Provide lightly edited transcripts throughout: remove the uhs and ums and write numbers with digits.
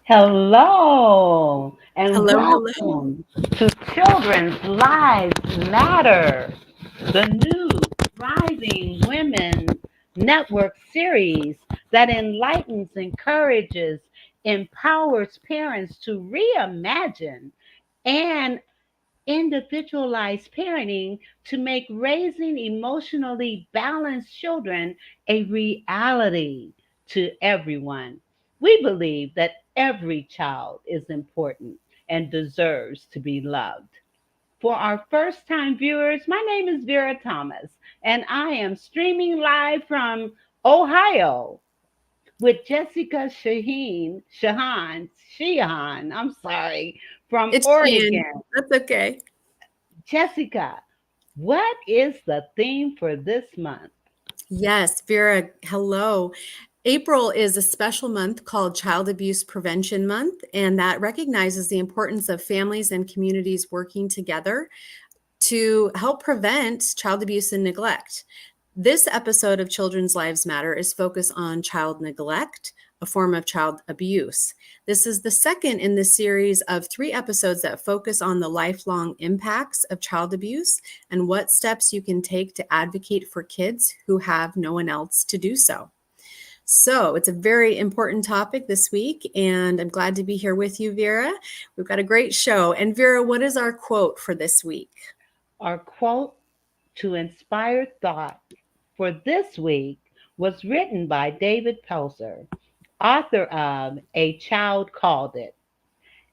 Hello and Hello, hello. welcome to Children's Lives Matter, the new Rising Women Network series that enlightens, encourages, empowers parents to reimagine and individualized parenting to make raising emotionally balanced children a reality to everyone. We believe that every child is important and deserves to be loved. For our first time viewers, my name is Vera Thomas, and I am streaming live from Ohio with Jessica Sheehan, I'm sorry, from It's Shein. Oregon. That's okay. Jessica, what is the theme for this month? Yes, Vera, hello. April is a special month called Child Abuse Prevention Month, and that recognizes the importance of families and communities working together to help prevent child abuse and neglect. This episode of Children's Lives Matter is focused on child neglect, a form of child abuse. This is the second in the series of 3 episodes that focus on the lifelong impacts of child abuse and what steps you can take to advocate for kids who have no one else to do so. So it's a very important topic this week, and I'm glad to be here with you, Vera. We've got a great show. And Vera, what is our quote for this week? Our quote to inspire thought for this week was written by David Pelzer, author of A Child Called It.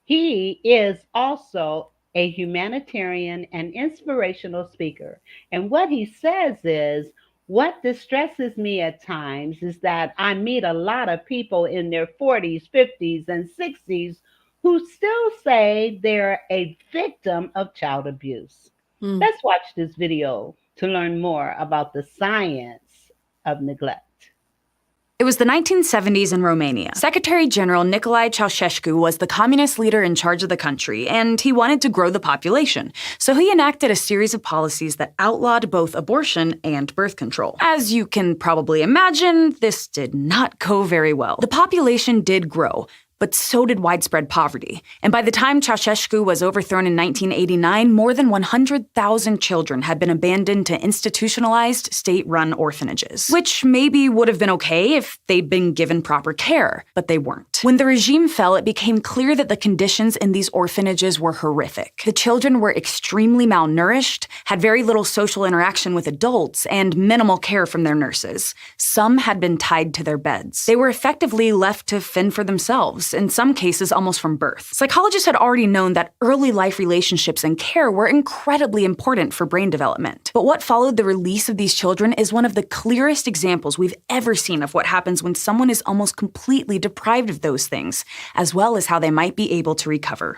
He is also a humanitarian and inspirational speaker. And what he says is, what distresses me at times is that I meet a lot of people in their 40s, 50s, and 60s who still say they're a victim of child abuse. Hmm. Let's watch this video to learn more about the science of neglect. It was the 1970s in Romania. Secretary General Nicolae Ceausescu was the communist leader in charge of the country, and he wanted to grow the population. So he enacted a series of policies that outlawed both abortion and birth control. As you can probably imagine, this did not go very well. The population did grow, but so did widespread poverty. And by the time Ceausescu was overthrown in 1989, more than 100,000 children had been abandoned to institutionalized, state-run orphanages. Which maybe would have been okay if they'd been given proper care, but they weren't. When the regime fell, it became clear that the conditions in these orphanages were horrific. The children were extremely malnourished, had very little social interaction with adults, and minimal care from their nurses. Some had been tied to their beds. They were effectively left to fend for themselves, in some cases almost from birth. Psychologists had already known that early life relationships and care were incredibly important for brain development. But what followed the release of these children is one of the clearest examples we've ever seen of what happens when someone is almost completely deprived of those things, as well as how they might be able to recover.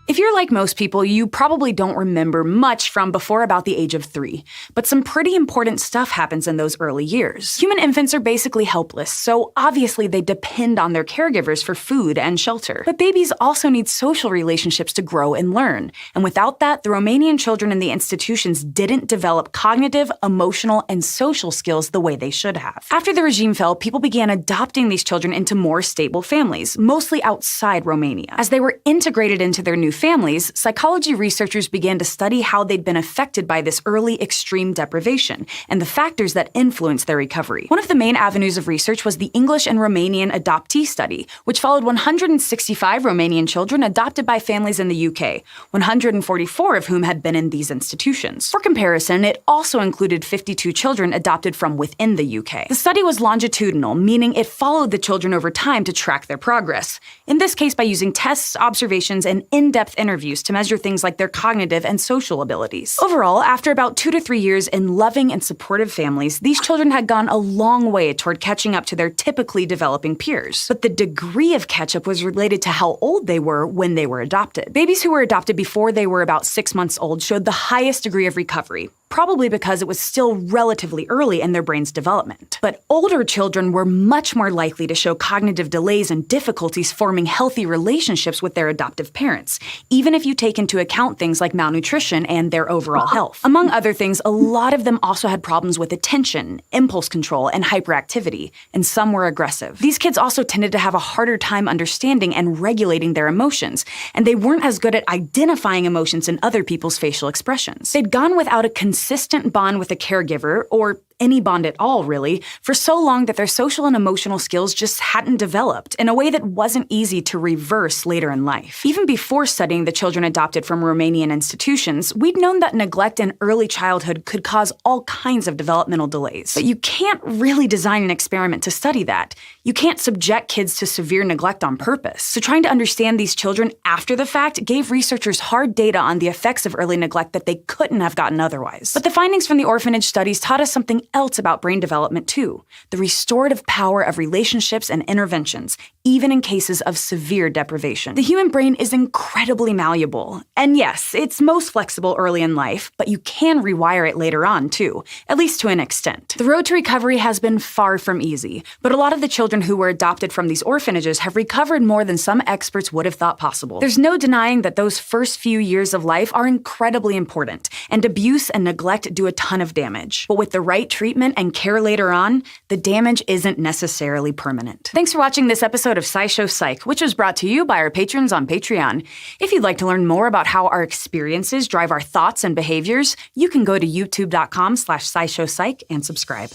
If you're like most people, you probably don't remember much from before about the age of 3, but some pretty important stuff happens in those early years. Human infants are basically helpless, so obviously they depend on their caregivers for food and shelter. But babies also need social relationships to grow and learn, and without that, the Romanian children in the institutions didn't develop cognitive, emotional, and social skills the way they should have. After the regime fell, people began adopting these children into more stable families, mostly outside Romania. As they were integrated into their new families, psychology researchers began to study how they'd been affected by this early extreme deprivation and the factors that influenced their recovery. One of the main avenues of research was the English and Romanian adoptee study, which followed 165 Romanian children adopted by families in the UK, 144 of whom had been in these institutions. For comparison, it also included 52 children adopted from within the UK. The study was longitudinal, meaning it followed the children over time to track their progress, in this case by using tests, observations, and in-depth interviews to measure things like their cognitive and social abilities. Overall, after about 2 to 3 years in loving and supportive families, these children had gone a long way toward catching up to their typically developing peers. But the degree of catch-up was related to how old they were when they were adopted. Babies who were adopted before they were about 6 months old showed the highest degree of recovery, probably because it was still relatively early in their brain's development. But older children were much more likely to show cognitive delays and difficulties forming healthy relationships with their adoptive parents, even if you take into account things like malnutrition and their overall health. Among other things, a lot of them also had problems with attention, impulse control, and hyperactivity, and some were aggressive. These kids also tended to have a harder time understanding and regulating their emotions, and they weren't as good at identifying emotions in other people's facial expressions. They'd gone without a consistent bond with a caregiver, or any bond at all, really, for so long that their social and emotional skills just hadn't developed in a way that wasn't easy to reverse later in life. Even before studying the children adopted from Romanian institutions, we'd known that neglect in early childhood could cause all kinds of developmental delays. But you can't really design an experiment to study that. You can't subject kids to severe neglect on purpose. So trying to understand these children after the fact gave researchers hard data on the effects of early neglect that they couldn't have gotten otherwise. But the findings from the orphanage studies taught us something else about brain development too: the restorative power of relationships and interventions, even in cases of severe deprivation. The human brain is incredibly malleable. And yes, it's most flexible early in life, but you can rewire it later on too, at least to an extent. The road to recovery has been far from easy, but a lot of the children who were adopted from these orphanages have recovered more than some experts would have thought possible. There's no denying that those first few years of life are incredibly important, and abuse and neglect do a ton of damage. But with the right treatment and care later on, the damage isn't necessarily permanent. Thanks for watching this episode of SciShow Psych, which was brought to you by our patrons on Patreon. If you'd like to learn more about how our experiences drive our thoughts and behaviors, you can go to youtube.com/SciShowPsych and subscribe.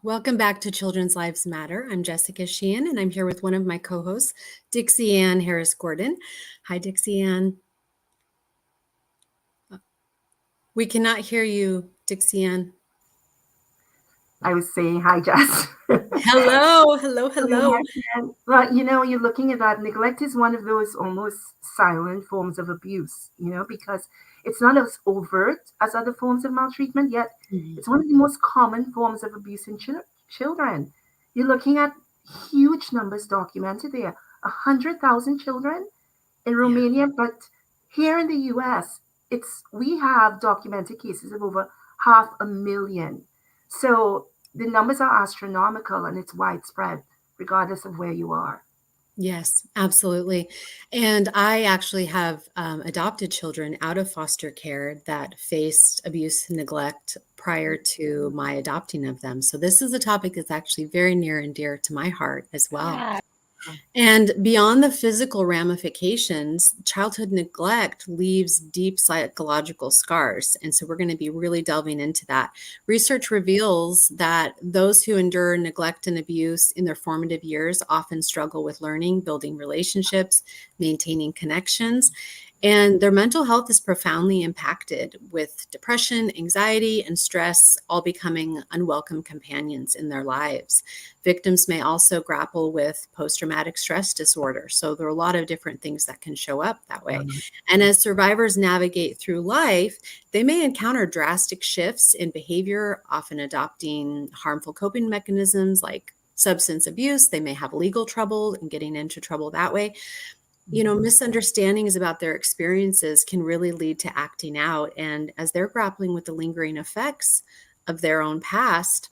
Welcome back to Children's Lives Matter. I'm Jessica Sheehan, and I'm here with one of my co-hosts, Dixie Ann Harris-Gordon. Hi, Dixie Ann. We cannot hear you, Dixie Ann. I was saying hi, Jess. Hello. Well, you're looking at that. Neglect is one of those almost silent forms of abuse, because it's not as overt as other forms of maltreatment, yet it's one of the most common forms of abuse in children. You're looking at huge numbers documented there, 100,000 children in Romania, but here in the US, we have documented cases of over 500,000. So the numbers are astronomical, and it's widespread, regardless of where you are. Yes, absolutely. And I actually have adopted children out of foster care that faced abuse and neglect prior to my adopting of them. So this is a topic that's actually very near and dear to my heart as well. Yeah. And beyond the physical ramifications, childhood neglect leaves deep psychological scars. And so we're going to be really delving into that. Research reveals that those who endure neglect and abuse in their formative years often struggle with learning, building relationships, maintaining connections, and their mental health is profoundly impacted, with depression, anxiety, and stress all becoming unwelcome companions in their lives. Victims may also grapple with post-traumatic stress disorder. So there are a lot of different things that can show up that way. And as survivors navigate through life, they may encounter drastic shifts in behavior, often adopting harmful coping mechanisms like substance abuse. They may have legal trouble and getting into trouble that way. Misunderstandings about their experiences can really lead to acting out. And as they're grappling with the lingering effects of their own past,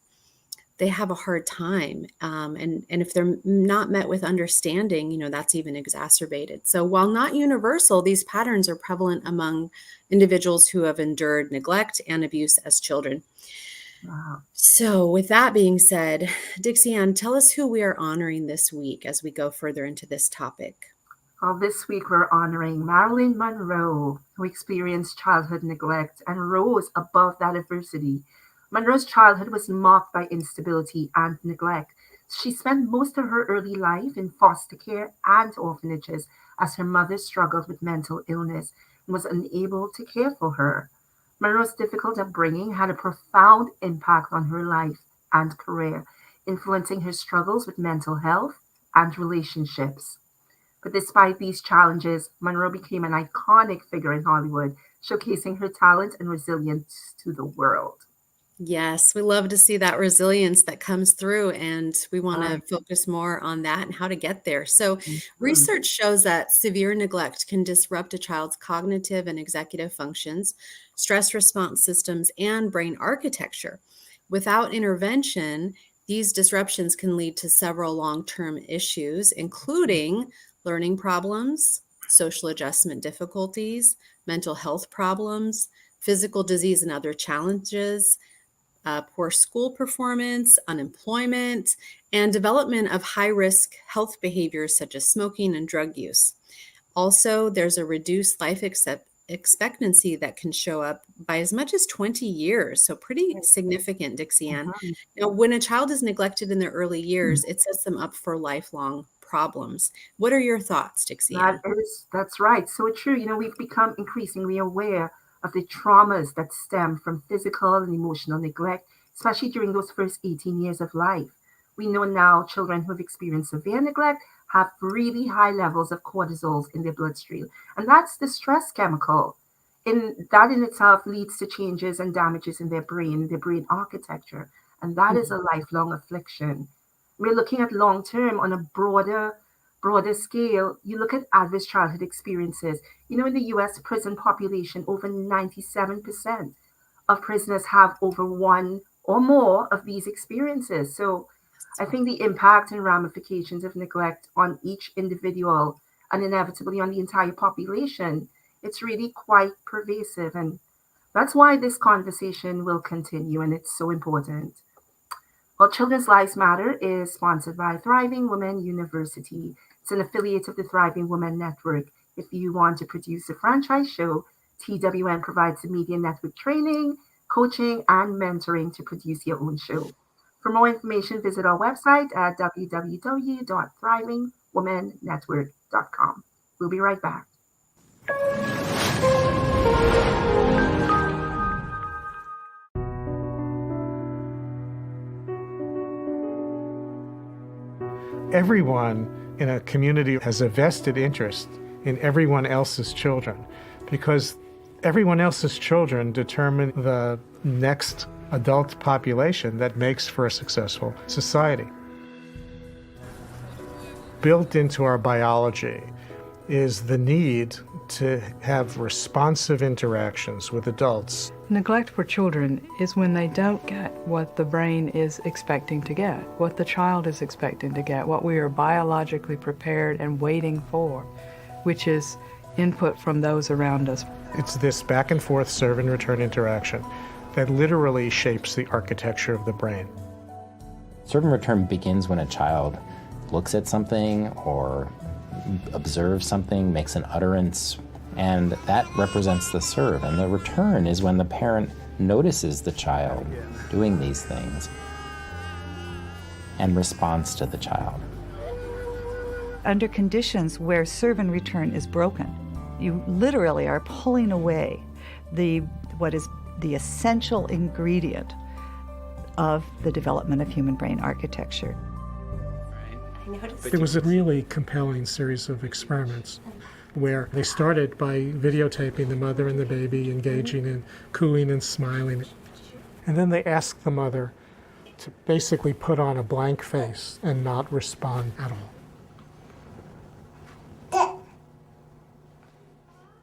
they have a hard time. And if they're not met with understanding, that's even exacerbated. So while not universal, these patterns are prevalent among individuals who have endured neglect and abuse as children. Wow. So with that being said, Dixie Ann, tell us who we are honoring this week as we go further into this topic. Well, this week we're honoring Marilyn Monroe, who experienced childhood neglect and rose above that adversity. Monroe's childhood was marked by instability and neglect. She spent most of her early life in foster care and orphanages as her mother struggled with mental illness and was unable to care for her. Monroe's difficult upbringing had a profound impact on her life and career, influencing her struggles with mental health and relationships. But despite these challenges, Monroe became an iconic figure in Hollywood, showcasing her talent and resilience to the world. Yes, we love to see that resilience that comes through, and we want to focus more on that and how to get there. So research shows that severe neglect can disrupt a child's cognitive and executive functions, stress response systems, and brain architecture, Without intervention, these disruptions can lead to several long-term issues, including learning problems, social adjustment difficulties, mental health problems, physical disease and other challenges, poor school performance, unemployment, and development of high-risk health behaviors such as smoking and drug use. Also, there's a reduced life expectancy that can show up by as much as 20 years. So pretty significant, Dixie Ann. Now, when a child is neglected in their early years, it sets them up for lifelong problems. What are your thoughts, Dixie Ann? That's right. So true. We've become increasingly aware of the traumas that stem from physical and emotional neglect, especially during those first 18 years of life. We know now children who have experienced severe neglect have really high levels of cortisol in their bloodstream. And that's the stress chemical. That in itself leads to changes and damages in their brain architecture. And that is a lifelong affliction. We're looking at long-term on a broader scale. You look at adverse childhood experiences. In the US prison population, over 97% of prisoners have over one or more of these experiences. So I think the impact and ramifications of neglect on each individual and inevitably on the entire population, it's really quite pervasive. And that's why this conversation will continue, and it's so important. Well, Children's Lives Matter is sponsored by Thriving Women University. It's an affiliate of the Thriving Women Network. If you want to produce a franchise show, TWN provides the media network training, coaching, and mentoring to produce your own show. For more information, visit our website at www.thrivingwomennetwork.com. We'll be right back. Everyone in a community has a vested interest in everyone else's children, because everyone else's children determine the next adult population that makes for a successful society. Built into our biology is the need to have responsive interactions with adults. Neglect for children is when they don't get what the brain is expecting to get, what the child is expecting to get, what we are biologically prepared and waiting for, which is input from those around us. It's this back and forth serve and return interaction that literally shapes the architecture of the brain. Serve and return begins when a child looks at something or observes something, makes an utterance, and that represents the serve. And the return is when the parent notices the child doing these things and responds to the child. Under conditions where serve and return is broken, you literally are pulling away what is the essential ingredient of the development of human brain architecture. It was a really compelling series of experiments where they started by videotaping the mother and the baby engaging in cooing and smiling. And then they asked the mother to basically put on a blank face and not respond at all.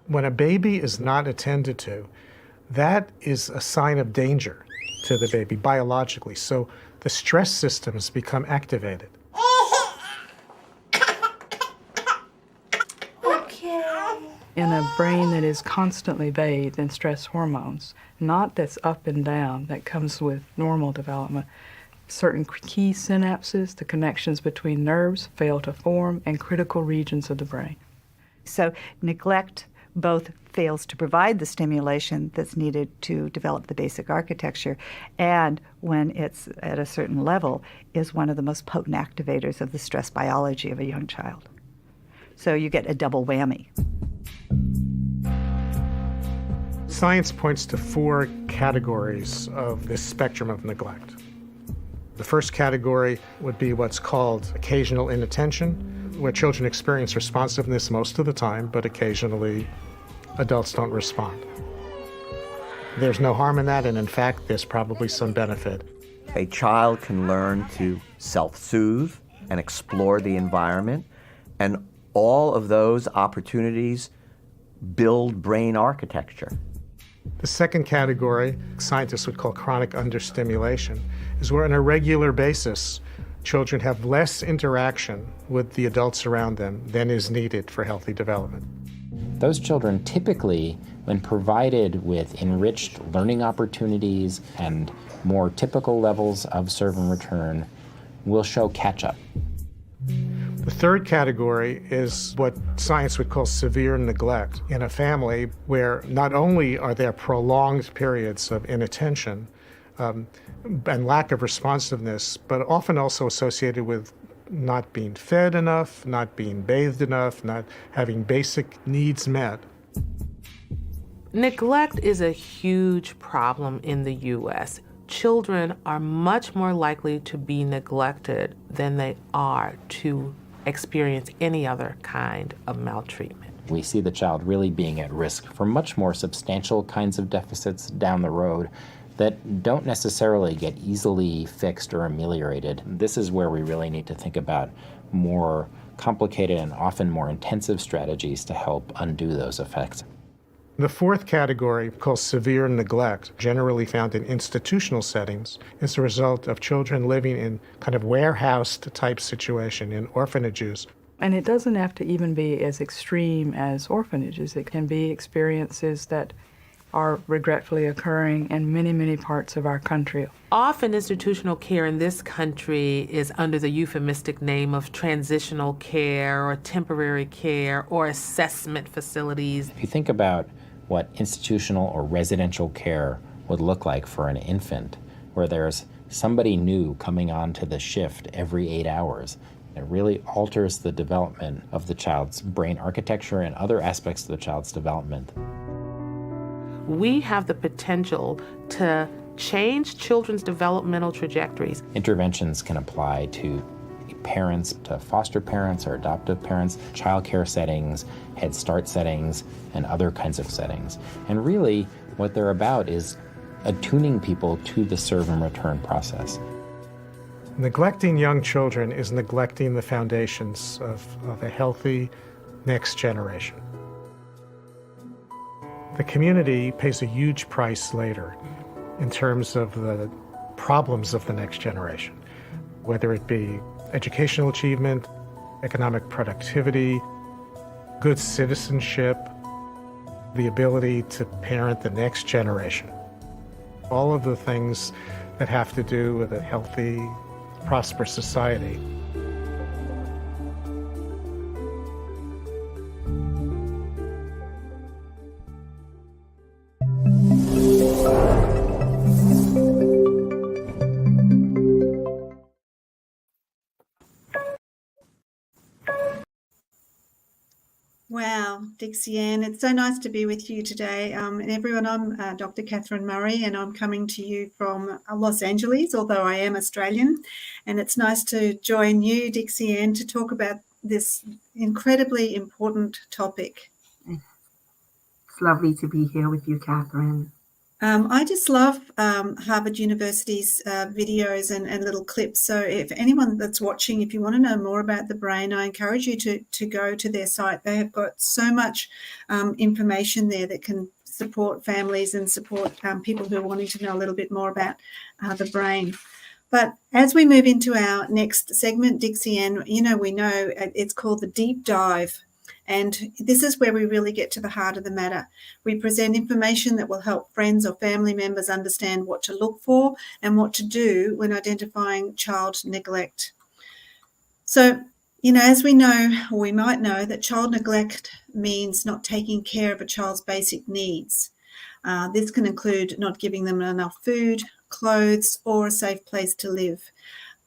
When a baby is not attended to, that is a sign of danger to the baby biologically. So the stress systems become activated. In a brain that is constantly bathed in stress hormones, not that's up and down, that comes with normal development, certain key synapses, the connections between nerves, fail to form, and critical regions of the brain. So neglect both fails to provide the stimulation that's needed to develop the basic architecture, and when it's at a certain level, is one of the most potent activators of the stress biology of a young child. So you get a double whammy. Science points to 4 categories of this spectrum of neglect. The first category would be what's called occasional inattention, where children experience responsiveness most of the time, but occasionally adults don't respond. There's no harm in that, and in fact, there's probably some benefit. A child can learn to self-soothe and explore the environment, and all of those opportunities build brain architecture. The second category, scientists would call chronic understimulation, is where on a regular basis, children have less interaction with the adults around them than is needed for healthy development. Those children typically, when provided with enriched learning opportunities and more typical levels of serve and return, will show catch-up. The third category is what science would call severe neglect in a family where not only are there prolonged periods of inattention and lack of responsiveness, but often also associated with not being fed enough, not being bathed enough, not having basic needs met. Neglect is a huge problem in the U.S. Children are much more likely to be neglected than they are to experience any other kind of maltreatment. We see the child really being at risk for much more substantial kinds of deficits down the road that don't necessarily get easily fixed or ameliorated. This is where we really need to think about more complicated and often more intensive strategies to help undo those effects. The fourth category, called severe neglect, generally found in institutional settings, is the result of children living in kind of warehoused type situation in orphanages. And it doesn't have to even be as extreme as orphanages. It can be experiences that are regretfully occurring in many, many parts of our country. Often institutional care in this country is under the euphemistic name of transitional care or temporary care or assessment facilities. If you think about what institutional or residential care would look like for an infant, where there's somebody new coming on to the shift every 8 hours, it really alters the development of the child's brain architecture and other aspects of the child's development. We have the potential to change children's developmental trajectories. Interventions can apply to parents, to foster parents or adoptive parents, child care settings, Head Start settings, and other kinds of settings. And really, what they're about is attuning people to the serve and return process. Neglecting young children is neglecting the foundations of a healthy next generation. The community pays a huge price later in terms of the problems of the next generation, whether it be educational achievement, economic productivity, good citizenship, the ability to parent the next generation. All of the things that have to do with a healthy, prosperous society. Wow, Dixie Ann, it's so nice to be with you today. And everyone, I'm Dr. Catherine Murray, and I'm coming to you from Los Angeles, although I am Australian. And it's nice to join you, Dixie Ann, to talk about this incredibly important topic. It's lovely to be here with you, Catherine. I just love Harvard University's videos and little clips. So if anyone that's watching, if you want to know more about the brain, I encourage you to go to their site. They have got so much information there that can support families and support people who are wanting to know a little bit more about the brain. But as we move into our next segment, Dixie Ann, we know it's called the Deep Dive. And this is where we really get to the heart of the matter. We present information that will help friends or family members understand what to look for and what to do when identifying child neglect. So, as we know, or we might know, that child neglect means not taking care of a child's basic needs. This can include not giving them enough food, clothes, or a safe place to live.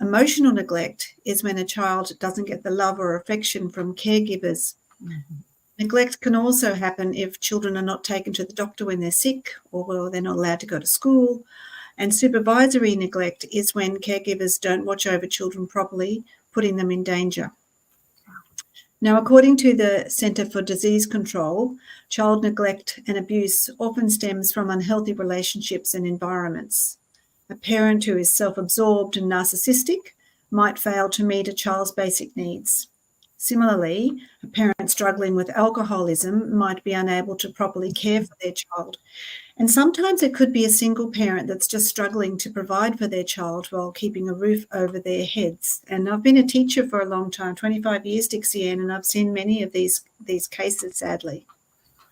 Emotional neglect is when a child doesn't get the love or affection from caregivers. Mm-hmm. Neglect can also happen if children are not taken to the doctor when they're sick or they're not allowed to go to school. And supervisory neglect is when caregivers don't watch over children properly, putting them in danger. Now, according to the Centre for Disease Control, child neglect and abuse often stems from unhealthy relationships and environments. A parent who is self-absorbed and narcissistic might fail to meet a child's basic needs. Similarly, a parent struggling with alcoholism might be unable to properly care for their child. And sometimes it could be a single parent that's just struggling to provide for their child while keeping a roof over their heads. And I've been a teacher for a long time, 25 years, Dixie Ann, and I've seen many of these cases, sadly.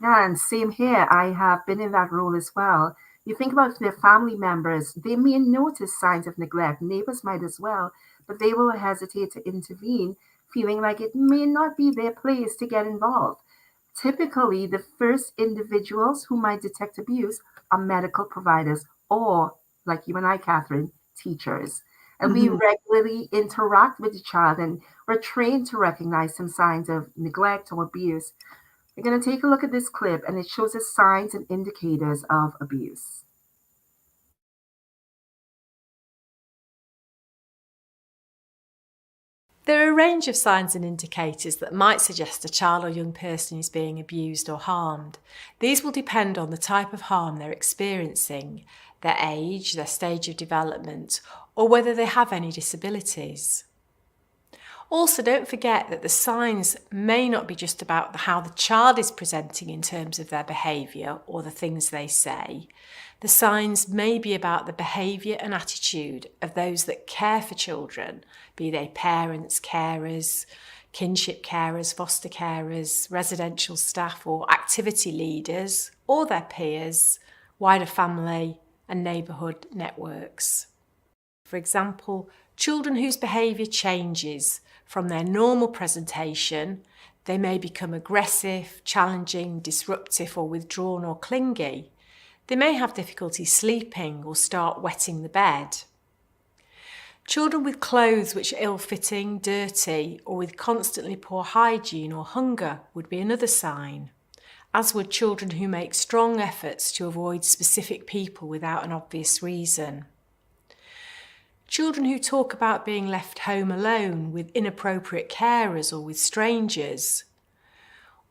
Yeah, and same here. I have been in that role as well. You think about their family members, they may notice signs of neglect, neighbors might as well, but they will hesitate to intervene, feeling like it may not be their place to get involved. Typically, the first individuals who might detect abuse are medical providers or, like you and I, Catherine, teachers. And we regularly interact with the child and we're trained to recognize some signs of neglect or abuse. We're going to take a look at this clip and it shows us signs and indicators of abuse. There are a range of signs and indicators that might suggest a child or young person is being abused or harmed. These will depend on the type of harm they're experiencing, their age, their stage of development, or whether they have any disabilities. Also, don't forget that the signs may not be just about how the child is presenting in terms of their behaviour or the things they say. The signs may be about the behaviour and attitude of those that care for children, be they parents, carers, kinship carers, foster carers, residential staff or activity leaders, or their peers, wider family and neighbourhood networks. For example, children whose behaviour changes from their normal presentation, they may become aggressive, challenging, disruptive or withdrawn or clingy. They may have difficulty sleeping or start wetting the bed. Children with clothes which are ill-fitting, dirty or with constantly poor hygiene or hunger would be another sign, as would children who make strong efforts to avoid specific people without an obvious reason. Children who talk about being left home alone with inappropriate carers or with strangers.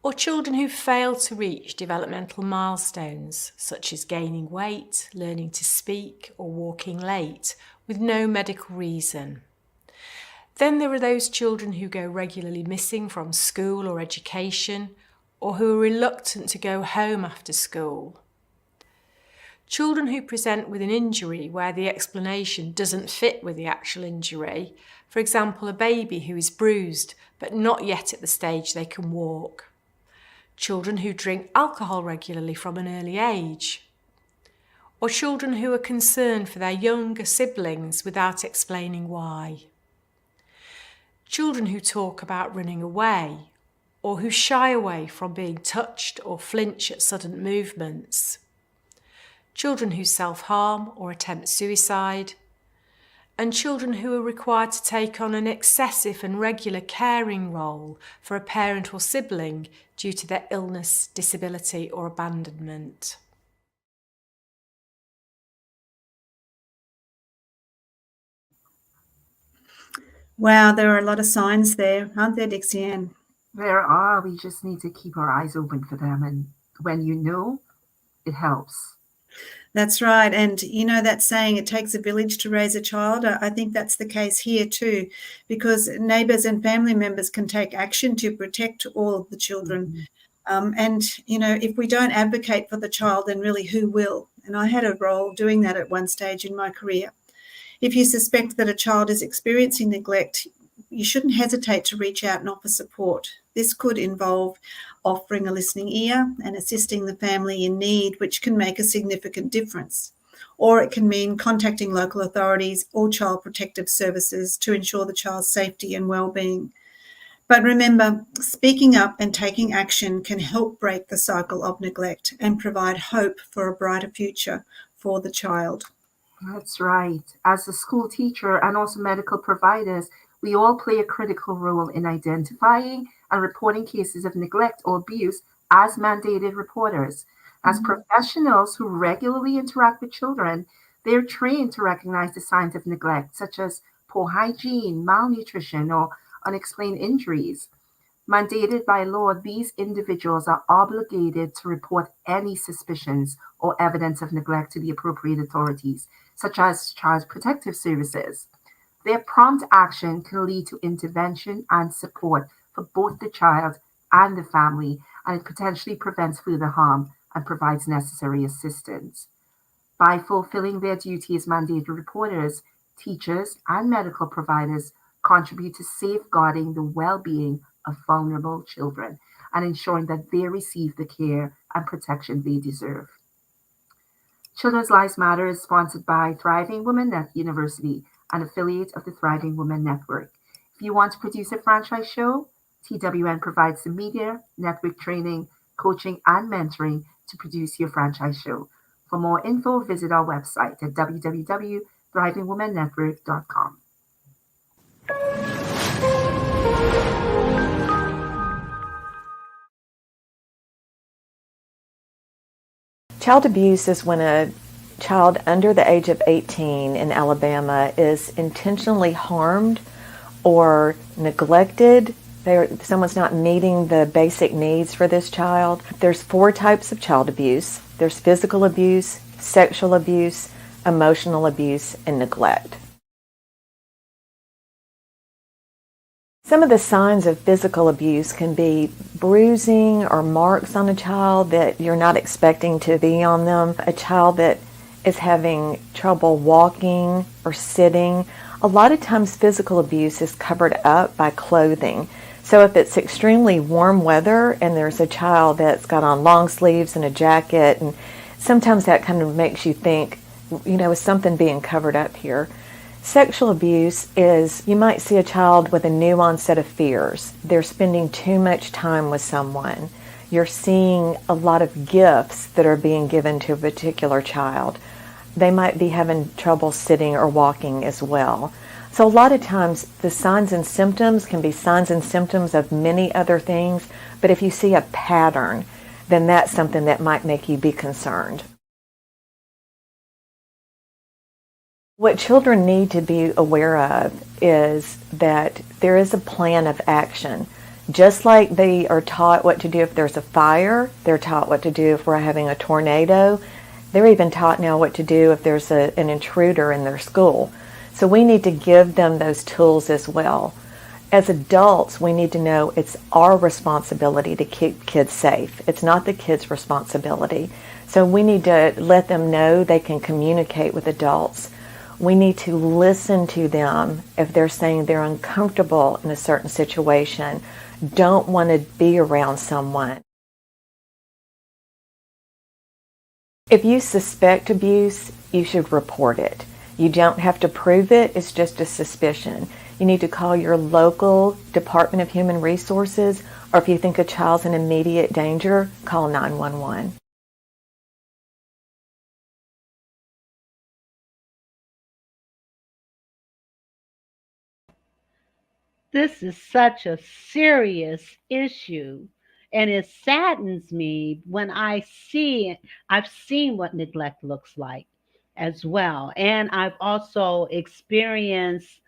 Or children who fail to reach developmental milestones, such as gaining weight, learning to speak, or walking late, with no medical reason. Then there are those children who go regularly missing from school or education, or who are reluctant to go home after school. Children who present with an injury where the explanation doesn't fit with the actual injury, for example, a baby who is bruised but not yet at the stage they can walk. Children who drink alcohol regularly from an early age. Or children who are concerned for their younger siblings without explaining why. Children who talk about running away, or who shy away from being touched or flinch at sudden movements. Children who self-harm or attempt suicide, and children who are required to take on an excessive and regular caring role for a parent or sibling due to their illness, disability or abandonment. Wow, there are a lot of signs there, aren't there, Dixie Ann? There are. We just need to keep our eyes open for them. And when you know, it helps. That's right. And you know that saying, it takes a village to raise a child. I think that's the case here too, because neighbours and family members can take action to protect all of the children. And, you know, if we don't advocate for the child, then really who will? And I had a role doing that at one stage in my career. If you suspect that a child is experiencing neglect, you shouldn't hesitate to reach out and offer support. This could involve offering a listening ear and assisting the family in need, which can make a significant difference. Or it can mean contacting local authorities or child protective services to ensure the child's safety and well-being. But remember, speaking up and taking action can help break the cycle of neglect and provide hope for a brighter future for the child. That's right. As a school teacher and also medical providers, we all play a critical role in identifying and reporting cases of neglect or abuse as mandated reporters. As professionals who regularly interact with children, they're trained to recognize the signs of neglect, such as poor hygiene, malnutrition, or unexplained injuries. Mandated by law, these individuals are obligated to report any suspicions or evidence of neglect to the appropriate authorities, such as Child Protective Services. Their prompt action can lead to intervention and support for for both the child and the family, and it potentially prevents further harm and provides necessary assistance. By fulfilling their duty as mandated reporters, teachers and medical providers contribute to safeguarding the well-being of vulnerable children and ensuring that they receive the care and protection they deserve. Children's Lives Matter is sponsored by Thriving Women University, an affiliate of the Thriving Women Network. If you want to produce a franchise show, TWN provides the media, network training, coaching, and mentoring to produce your franchise show. For more info, visit our website at www.thrivingwomennetwork.com. Child abuse is when a child under the age of 18 in Alabama is intentionally harmed or neglected. Someone's not meeting the basic needs for this child. There's 4 types of child abuse. There's physical abuse, sexual abuse, emotional abuse, and neglect. Some of the signs of physical abuse can be bruising or marks on a child that you're not expecting to be on them. A child that is having trouble walking or sitting. A lot of times physical abuse is covered up by clothing. So if it's extremely warm weather and there's a child that's got on long sleeves and a jacket, and sometimes that kind of makes you think, is something being covered up here? Sexual abuse is, you might see a child with a new onset of fears. They're spending too much time with someone. You're seeing a lot of gifts that are being given to a particular child. They might be having trouble sitting or walking as well. So a lot of times the signs and symptoms can be signs and symptoms of many other things, but if you see a pattern, then that's something that might make you be concerned. What children need to be aware of is that there is a plan of action. Just like they are taught what to do if there's a fire, they're taught what to do if we're having a tornado. They're even taught now what to do if there's an intruder in their school. So we need to give them those tools as well. As adults, we need to know it's our responsibility to keep kids safe. It's not the kids' responsibility. So we need to let them know they can communicate with adults. We need to listen to them if they're saying they're uncomfortable in a certain situation, don't want to be around someone. If you suspect abuse, you should report it. You don't have to prove it, it's just a suspicion. You need to call your local Department of Human Resources, or if you think a child's in immediate danger, call 911. This is such a serious issue, and it saddens me when I've seen what neglect looks like as well. And I've also experienced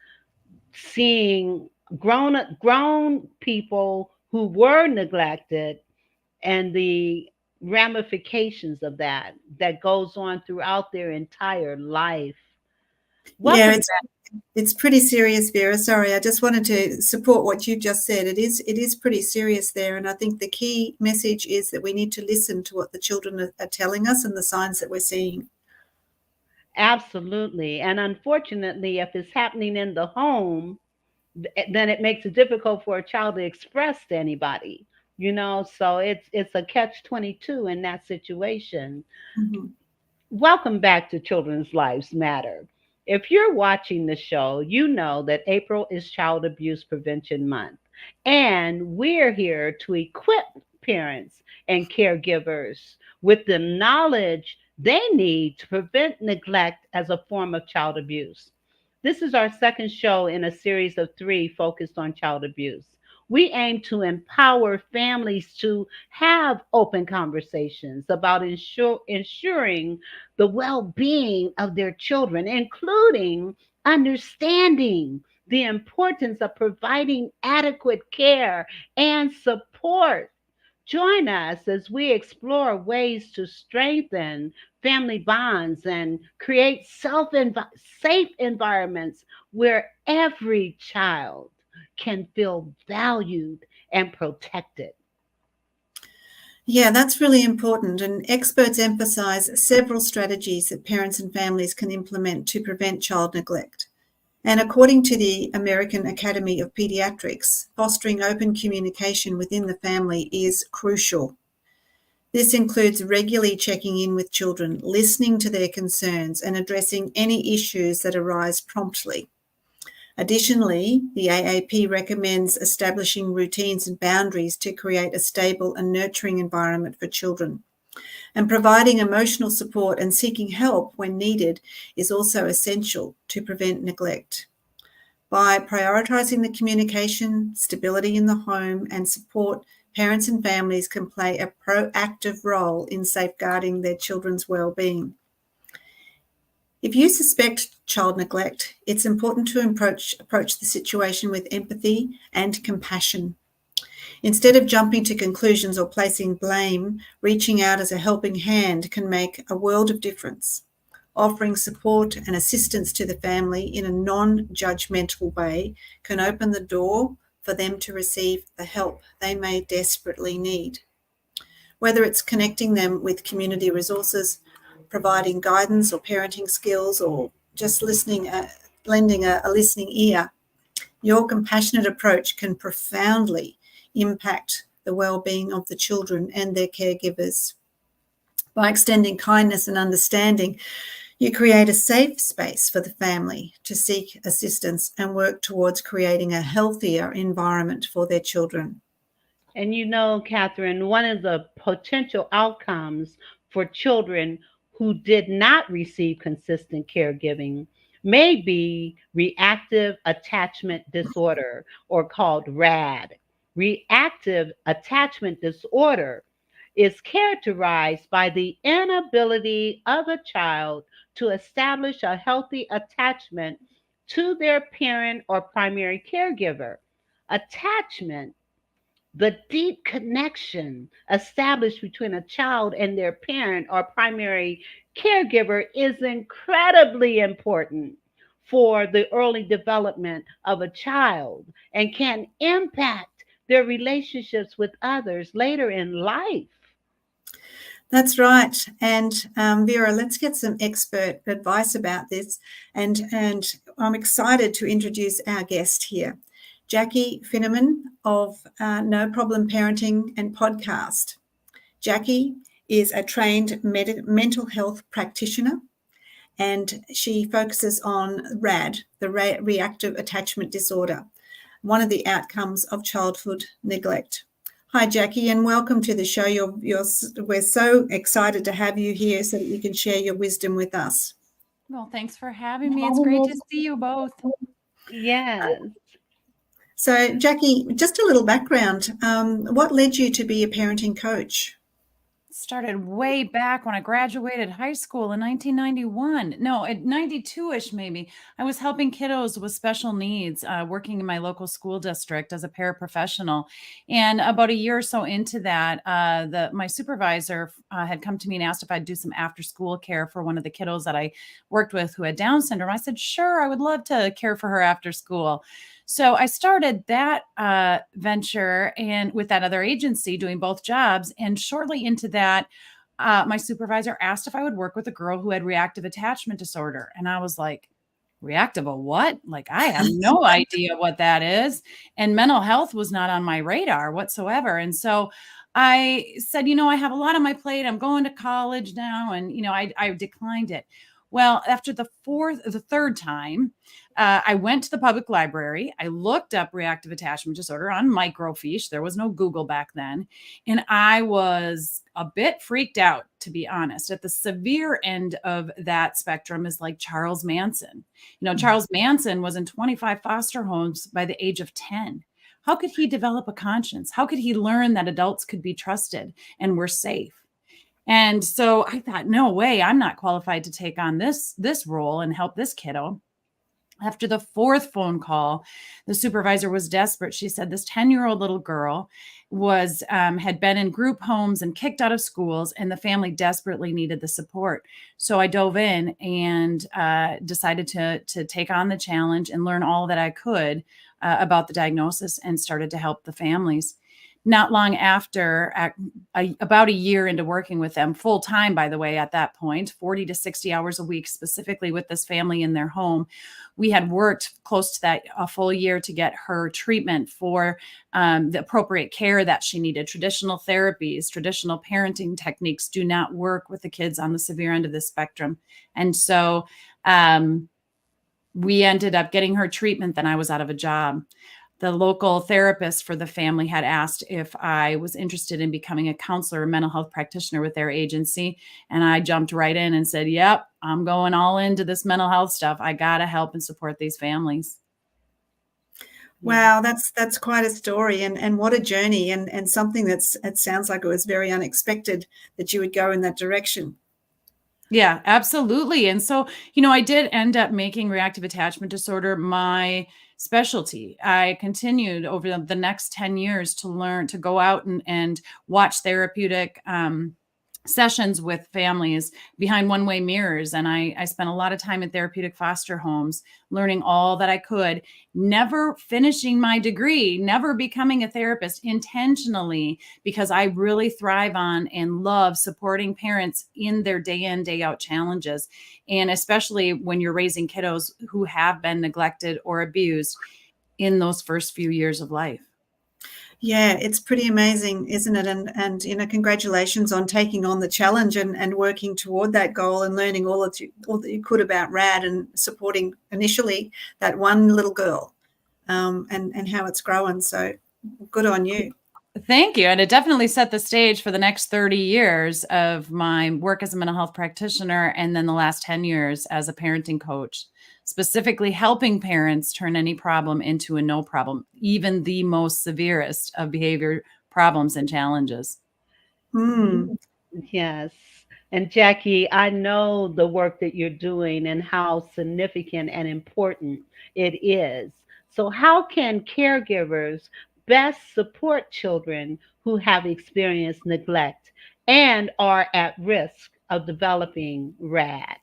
seeing grown people who were neglected and the ramifications of that goes on throughout their entire life. Yeah, it's pretty serious, Vera. Sorry, I just wanted to support what you just said. It is pretty serious there, and I think the key message is that we need to listen to what the children are telling us and the signs that we're seeing. Absolutely. And unfortunately, if it's happening in the home, then it makes it difficult for a child to express to anybody, so it's a catch-22 in that situation. Mm-hmm. Welcome back to Children's Lives Matter. If you're watching the show, you know that April is Child Abuse Prevention Month, and we're here to equip parents and caregivers with the knowledge they need to prevent neglect as a form of child abuse. This is our second show in a series of 3 focused on child abuse. We aim to empower families to have open conversations about ensuring the well-being of their children, including understanding the importance of providing adequate care and support. Join us as we explore ways to strengthen family bonds and create safe environments where every child can feel valued and protected. Yeah, that's really important. And experts emphasize several strategies that parents and families can implement to prevent child neglect. And according to the American Academy of Pediatrics, fostering open communication within the family is crucial. This includes regularly checking in with children, listening to their concerns, and addressing any issues that arise promptly. Additionally, the AAP recommends establishing routines and boundaries to create a stable and nurturing environment for children. And providing emotional support and seeking help when needed is also essential to prevent neglect. By prioritising the communication, stability in the home, and support, parents and families can play a proactive role in safeguarding their children's well-being. If you suspect child neglect, it's important to approach the situation with empathy and compassion. Instead of jumping to conclusions or placing blame, reaching out as a helping hand can make a world of difference. Offering support and assistance to the family in a non-judgmental way can open the door for them to receive the help they may desperately need. Whether it's connecting them with community resources, providing guidance or parenting skills, or just lending a listening ear, your compassionate approach can profoundly impact the well-being of the children and their caregivers. By extending kindness and understanding, you create a safe space for the family to seek assistance and work towards creating a healthier environment for their children. And you know, Catherine, one of the potential outcomes for children who did not receive consistent caregiving may be reactive attachment disorder, or called RAD. Reactive attachment disorder is characterized by the inability of a child to establish a healthy attachment to their parent or primary caregiver. Attachment, the deep connection established between a child and their parent or primary caregiver, is incredibly important for the early development of a child and can impact their relationships with others later in life. That's right. And Vera, let's get some expert advice about this. And I'm excited to introduce our guest here, Jackie Finneman of No Problem Parenting and Podcast. Jackie is a trained mental health practitioner, and she focuses on RAD, the reactive attachment disorder, one of the outcomes of childhood neglect. Hi, Jackie, and welcome to the show. We're so excited to have you here so that you can share your wisdom with us. Well, thanks for having me. It's great to see you both. Yes. So, Jackie, just a little background. What led you to be a parenting coach? Started way back when I graduated high school in 1991. No, at 92-ish maybe. I was helping kiddos with special needs, working in my local school district as a paraprofessional. And about a year or so into that, my supervisor had come to me and asked if I'd do some after-school care for one of the kiddos that I worked with who had Down syndrome. I said, sure, I would love to care for her after school. So I started that venture and with that other agency doing both jobs. And shortly into that, my supervisor asked if I would work with a girl who had reactive attachment disorder. And I was like, reactive a what? Like, I have no idea what that is. And mental health was not on my radar whatsoever. And so I said, I have a lot on my plate. I'm going to college now. And, I declined it. Well, after the third time, I went to the public library. I looked up reactive attachment disorder on microfiche. There was no Google back then. And I was a bit freaked out, to be honest. At the severe end of that spectrum is like Charles Manson. Charles Manson was in 25 foster homes by the age of 10. How could he develop a conscience? How could he learn that adults could be trusted and were safe? And so I thought, no way, I'm not qualified to take on this role and help this kiddo. After the fourth phone call, the supervisor was desperate. She said this 10-year-old little girl had been in group homes and kicked out of schools, and the family desperately needed the support. So I dove in and decided to take on the challenge and learn all that I could about the diagnosis, and started to help the families. not long after, about a year into working with them full time, by the way, at that point, 40 to 60 hours a week, specifically with this family in their home, we had worked close to that a full year to get her treatment for the appropriate care that she needed. Traditional therapies, traditional parenting techniques do not work with the kids on the severe end of the spectrum. And so we ended up getting her treatment. Then I was out of a job. The local therapist for the family had asked if I was interested in becoming a counselor, a mental health practitioner with their agency. And I jumped right in and said, yep, I'm going all into this mental health stuff. I got to help and support these families. Wow, that's quite a story, and what a journey, and something it sounds like it was very unexpected that you would go in that direction. Yeah, absolutely. And so, I did end up making reactive attachment disorder my specialty. I continued over the next 10 years to learn, to go out and watch therapeutic sessions with families behind one-way mirrors. And I spent a lot of time in therapeutic foster homes, learning all that I could, never finishing my degree, never becoming a therapist intentionally, because I really thrive on and love supporting parents in their day in, day out challenges. And especially when you're raising kiddos who have been neglected or abused in those first few years of life. Yeah, it's pretty amazing, isn't it? And congratulations on taking on the challenge and working toward that goal and learning all that you could about RAD and supporting initially that one little girl and how it's grown. So good on you. Thank you. And it definitely set the stage for the next 30 years of my work as a mental health practitioner, and then the last 10 years as a parenting coach, specifically helping parents turn any problem into a no problem, even the most severest of behavior problems and challenges. Yes. And Jackie, I know the work that you're doing and how significant and important it is. So how can caregivers best support children who have experienced neglect and are at risk of developing RAD?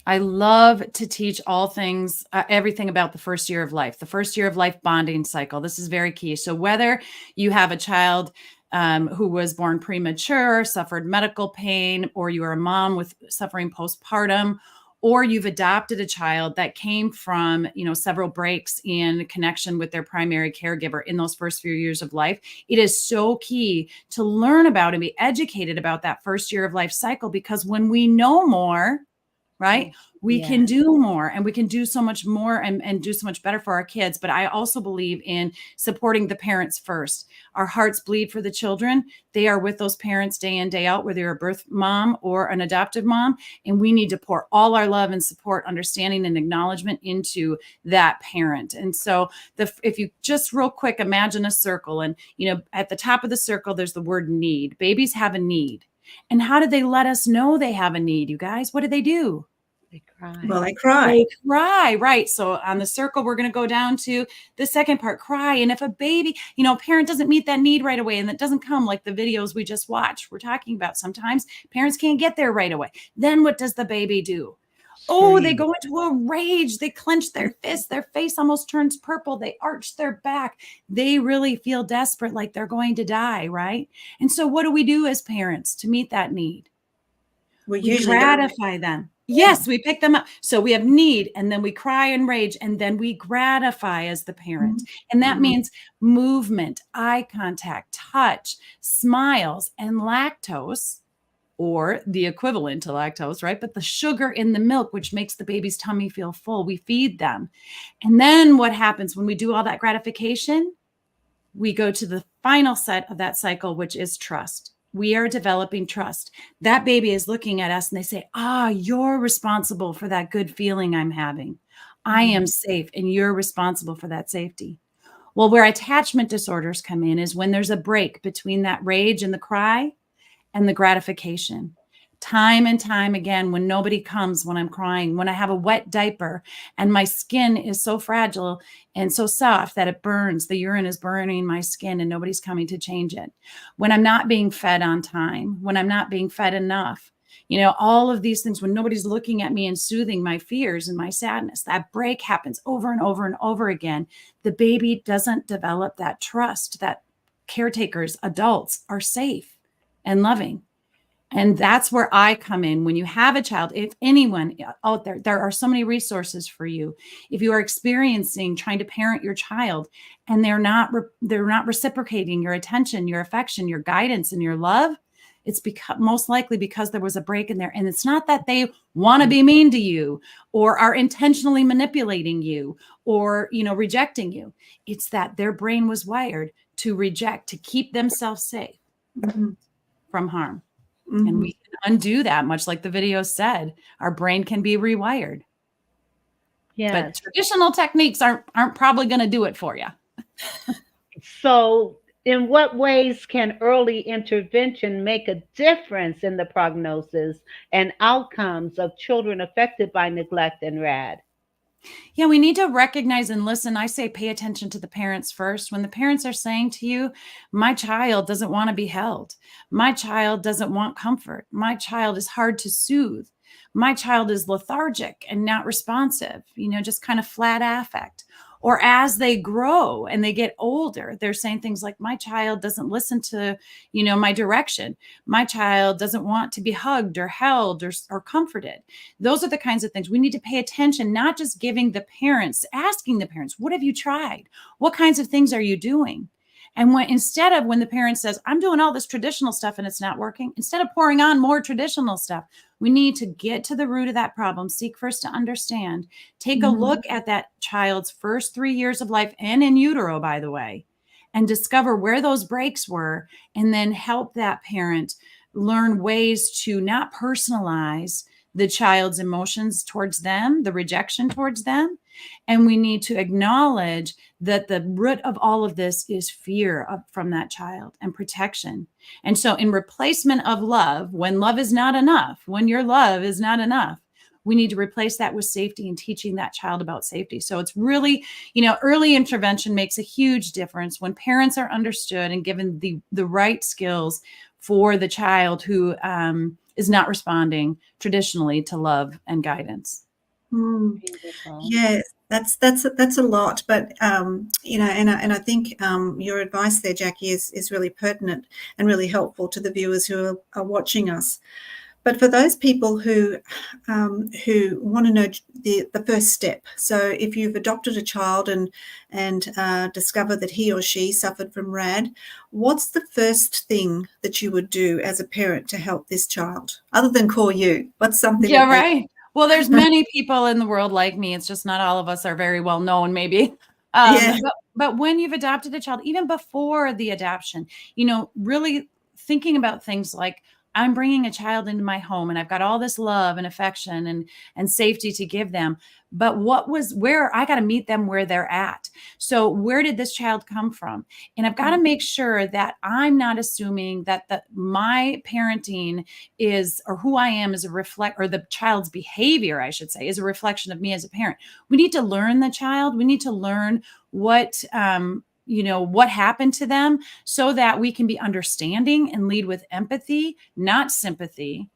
I love to teach all things, everything about the first year of life, the first year of life bonding cycle. This is very key. So whether you have a child who was born premature, suffered medical pain, or you are a mom with suffering postpartum, or you've adopted a child that came from, several breaks in connection with their primary caregiver in those first few years of life, it is so key to learn about and be educated about that first year of life cycle, because when we know more, right, we can do more, and we can do so much more and do so much better for our kids. But I also believe in supporting the parents first. Our hearts bleed for the children. They are with those parents day in, day out, whether you're a birth mom or an adoptive mom. And we need to pour all our love and support, understanding, and acknowledgement into that parent. And so if you just real quick imagine a circle, and at the top of the circle, there's the word need. Babies have a need. And how do they let us know they have a need, you guys? What do? They cry. Well, they cry. They cry, right? So on the circle, we're going to go down to the second part, cry. And if a baby, parent doesn't meet that need right away, and that doesn't come like the videos we just watched, we're talking about sometimes parents can't get there right away. Then what does the baby do? Oh, they go into a rage. They clench their fists. Their face almost turns purple. They arch their back. They really feel desperate, like they're going to die, right? And so what do we do as parents to meet that need? We usually gratify them. Yes, we pick them up. So we have need, and then we cry and rage, and then we gratify as the parent. And that means movement, eye contact, touch, smiles, and lactose, or the equivalent to lactose, right? But the sugar in the milk, which makes the baby's tummy feel full, we feed them. And then what happens when we do all that gratification? We go to the final set of that cycle, which is trust. We are developing trust. That baby is looking at us and they say, you're responsible for that good feeling I'm having. I am safe, and you're responsible for that safety. Well, where attachment disorders come in is when there's a break between that rage and the cry and the gratification. Time and time again, when nobody comes, when I'm crying, when I have a wet diaper and my skin is so fragile and so soft that it burns, the urine is burning my skin and nobody's coming to change it. When I'm not being fed on time, when I'm not being fed enough, all of these things, when nobody's looking at me and soothing my fears and my sadness, that break happens over and over and over again. The baby doesn't develop that trust, that caretakers, adults are safe and loving. And that's where I come in. When you have a child, if anyone out there, there are so many resources for you. If you are experiencing trying to parent your child and they're not reciprocating your attention, your affection, your guidance, and your love, it's most likely because there was a break in there. And it's not that they want to be mean to you or are intentionally manipulating you or, rejecting you. It's that their brain was wired to reject, to keep themselves safe from harm. And we can undo that, much like the video said. Our brain can be rewired. Yeah. But traditional techniques aren't probably going to do it for you. So, in what ways can early intervention make a difference in the prognosis and outcomes of children affected by neglect and RAD? Yeah, we need to recognize and listen. I say pay attention to the parents first. When the parents are saying to you, my child doesn't want to be held. My child doesn't want comfort. My child is hard to soothe. My child is lethargic and not responsive, just kind of flat affect. Or as they grow and they get older, they're saying things like, my child doesn't listen to, my direction. My child doesn't want to be hugged or held or comforted. Those are the kinds of things we need to pay attention, not just asking the parents, what have you tried? What kinds of things are you doing? And when the parent says, I'm doing all this traditional stuff and it's not working, instead of pouring on more traditional stuff, we need to get to the root of that problem, seek first to understand, take a look at that child's first 3 years of life and in utero, by the way, and discover where those breaks were, and then help that parent learn ways to not personalize the child's emotions towards them, the rejection towards them. And we need to acknowledge that the root of all of this is fear from that child and protection. And so in replacement of love, when love is not enough, when your love is not enough, we need to replace that with safety and teaching that child about safety. So it's really, early intervention makes a huge difference when parents are understood and given the right skills for the child who is not responding traditionally to love and guidance. Yes, that's a lot, but and I think your advice there, Jackie, is really pertinent and really helpful to the viewers who are watching us. But for those people who want to know the first step, so if you've adopted a child and discover that he or she suffered from RAD, what's the first thing that you would do as a parent to help this child, other than call you? What's something? Yeah, right. Well, there's many people in the world like me. It's just not all of us are very well known, maybe. But when you've adopted a child, even before the adoption, really thinking about things like, I'm bringing a child into my home and I've got all this love and affection and safety to give them. But where I got to meet them where they're at. So where did this child come from? And I've got to make sure that I'm not assuming that my parenting or who I am is or the child's behavior, I should say, is a reflection of me as a parent. We need to learn the child. We need to learn what happened to them so that we can be understanding and lead with empathy, not sympathy.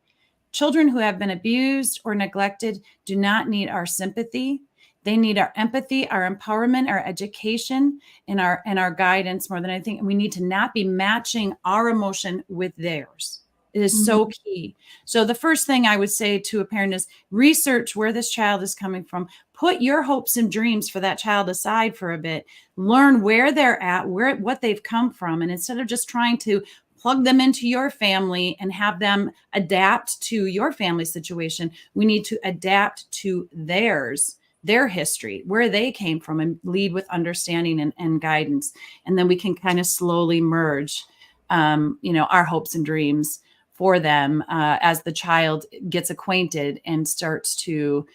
Children who have been abused or neglected do not need our sympathy. They need our empathy, our empowerment, our education, and our guidance more than anything. And we need to not be matching our emotion with theirs. It is so key. So the first thing I would say to a parent is research where this child is coming from. Put your hopes and dreams for that child aside for a bit. Learn where they're at, what they've come from. And instead of just trying to plug them into your family and have them adapt to your family situation, we need to adapt to their history, where they came from, and lead with understanding and guidance. And then we can kind of slowly merge, our hopes and dreams for them as the child gets acquainted and starts to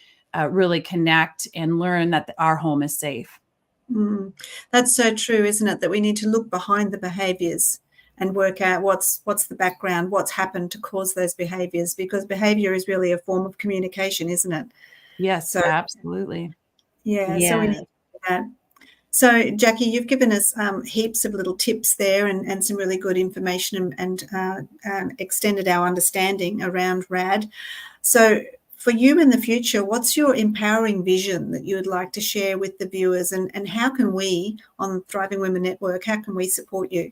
really connect and learn that our home is safe. That's so true, isn't it? That we need to look behind the behaviors and work out what's the background, what's happened to cause those behaviors, because behavior is really a form of communication, isn't it? Yes, so, absolutely. Yeah, so we need to do that. So, Jackie, you've given us heaps of little tips there and some really good information and extended our understanding around RAD. So for you in the future, what's your empowering vision that you would like to share with the viewers, and how can we on Thriving Women Network, how can we support you?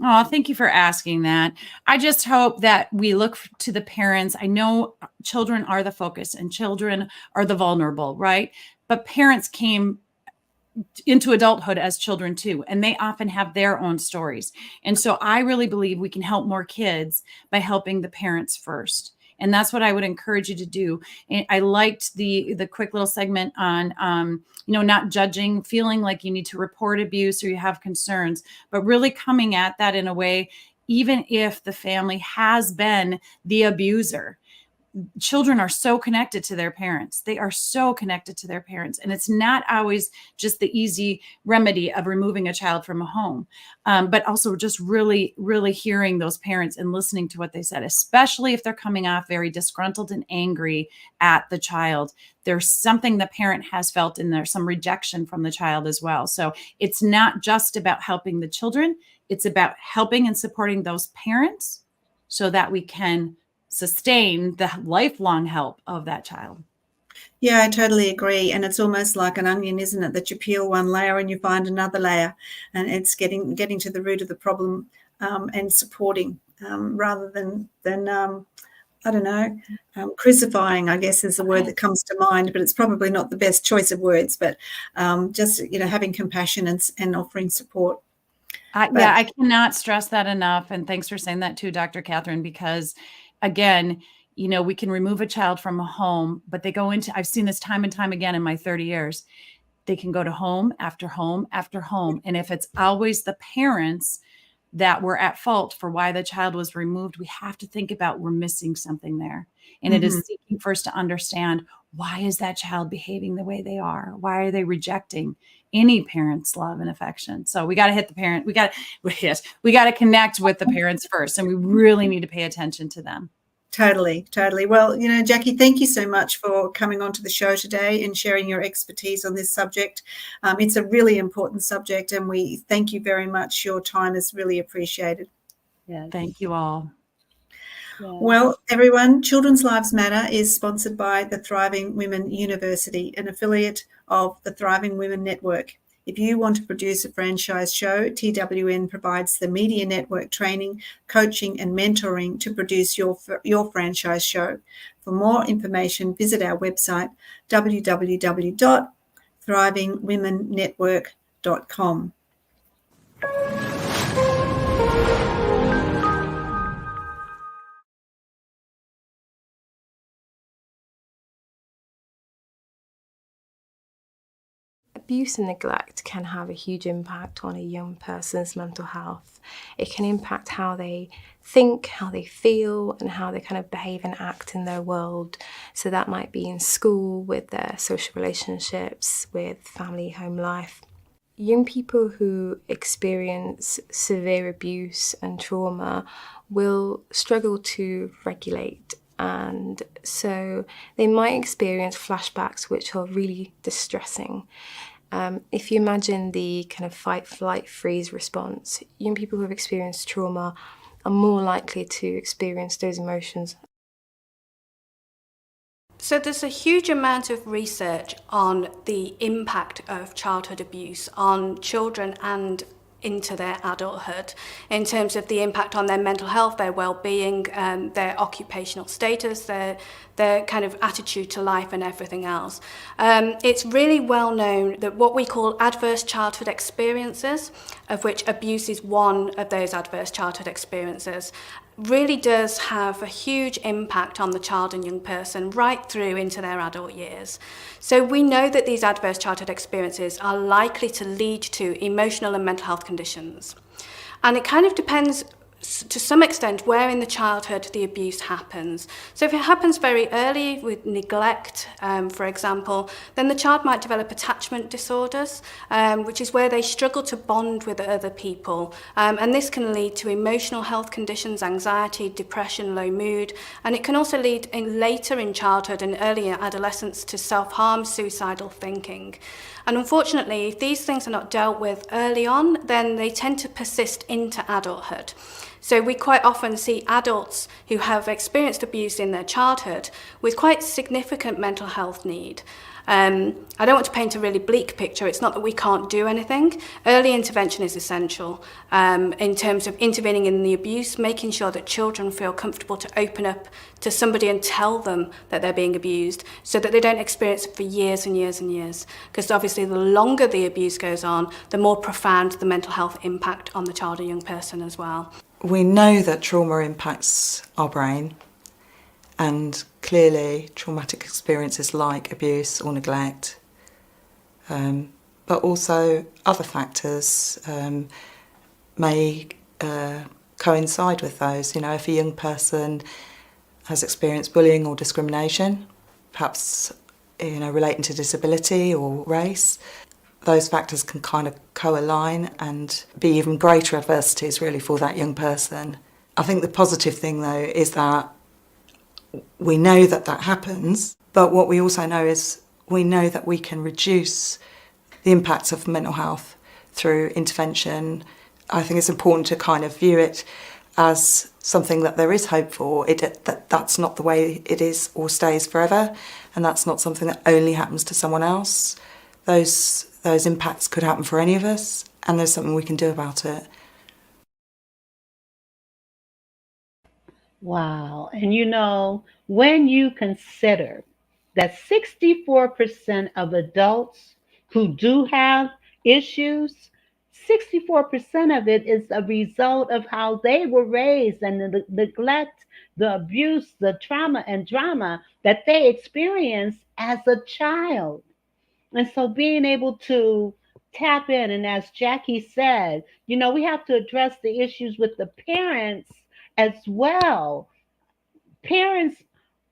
Oh, thank you for asking that. I just hope that we look to the parents. I know children are the focus and children are the vulnerable, right? But parents came into adulthood as children too, and they often have their own stories. And so I really believe we can help more kids by helping the parents first. And that's what I would encourage you to do. And I liked the quick little segment on not judging, feeling like you need to report abuse or you have concerns, but really coming at that in a way, even if the family has been the abuser. Children are so connected to their parents. They are so connected to their parents. And it's not always just the easy remedy of removing a child from a home, but also just really, really hearing those parents and listening to what they said, especially if they're coming off very disgruntled and angry at the child. There's something the parent has felt and there's some rejection from the child as well. So it's not just about helping the children. It's about helping and supporting those parents so that we can sustain the lifelong help of that child. Yeah, I totally agree. And it's almost like an onion, isn't it? That you peel one layer and you find another layer, and it's getting to the root of the problem and supporting rather than I don't know, crucifying, I guess is the word that comes to mind, but it's probably not the best choice of words, but just, having compassion and offering support. I cannot stress that enough. And thanks for saying that too, Dr. Catherine, because again, we can remove a child from a home, but they go into, I've seen this time and time again in my 30 years, they can go to home after home after home. And if it's always the parents that were at fault for why the child was removed, we have to think about we're missing something there. And it is seeking first to understand, why is that child behaving the way they are? Why are they rejecting any parent's love and affection? So we got to hit the parent. We got to connect with the parents first, and we really need to pay attention to them. Totally. Well, Jackie, thank you so much for coming onto the show today and sharing your expertise on this subject. It's a really important subject, and we thank you very much. Your time is really appreciated. Yeah, thank you all. Yeah. Well, everyone, Children's Lives Matter is sponsored by the Thriving Women University, an affiliate of the Thriving Women Network. If you want to produce a franchise show, TWN provides the media network training, coaching and mentoring to produce your franchise show. For more information, visit our website, www.thrivingwomennetwork.com. Abuse and neglect can have a huge impact on a young person's mental health. It can impact how they think, how they feel, and how they kind of behave and act in their world. So that might be in school, with their social relationships, with family, home life. Young people who experience severe abuse and trauma will struggle to regulate, and so they might experience flashbacks which are really distressing. If you imagine the kind of fight, flight, freeze response, young people who have experienced trauma are more likely to experience those emotions. So there's a huge amount of research on the impact of childhood abuse on children and into their adulthood, in terms of the impact on their mental health, their well-being, their occupational status, their kind of attitude to life and everything else. It's really well known that what we call adverse childhood experiences, of which abuse is one of those adverse childhood experiences, really does have a huge impact on the child and young person right through into their adult years. So we know that these adverse childhood experiences are likely to lead to emotional and mental health conditions. And it kind of depends to some extent where in the childhood the abuse happens. So if it happens very early with neglect, for example, then the child might develop attachment disorders, which is where they struggle to bond with other people. And this can lead to emotional health conditions, anxiety, depression, low mood, and it can also lead later in childhood and earlier adolescence to self-harm, suicidal thinking. And unfortunately, if these things are not dealt with early on, then they tend to persist into adulthood. So we quite often see adults who have experienced abuse in their childhood with quite significant mental health need. I don't want to paint a really bleak picture. It's not that we can't do anything. Early intervention is essential in terms of intervening in the abuse, making sure that children feel comfortable to open up to somebody and tell them that they're being abused so that they don't experience it for years and years and years. Because obviously the longer the abuse goes on, the more profound the mental health impact on the child or young person as well. We know that trauma impacts our brain, and clearly traumatic experiences like abuse or neglect, but also other factors may coincide with those. You know, if a young person has experienced bullying or discrimination, perhaps, you know, relating to disability or race, those factors can kind of co-align and be even greater adversities really for that young person. I think the positive thing though is that we know that that happens, but what we also know is we know that we can reduce the impacts of mental health through intervention. I think it's important to kind of view it as something that there is hope for. That's not the way it is or stays forever, and that's not something that only happens to someone else. Those impacts could happen for any of us, and there's something we can do about it. Wow. And you know, when you consider that 64% of adults who do have issues, 64% of it is a result of how they were raised and the neglect, the abuse, the trauma and drama that they experienced as a child. And so being able to tap in, and as Jackie said, you know, we have to address the issues with the parents as well. Parents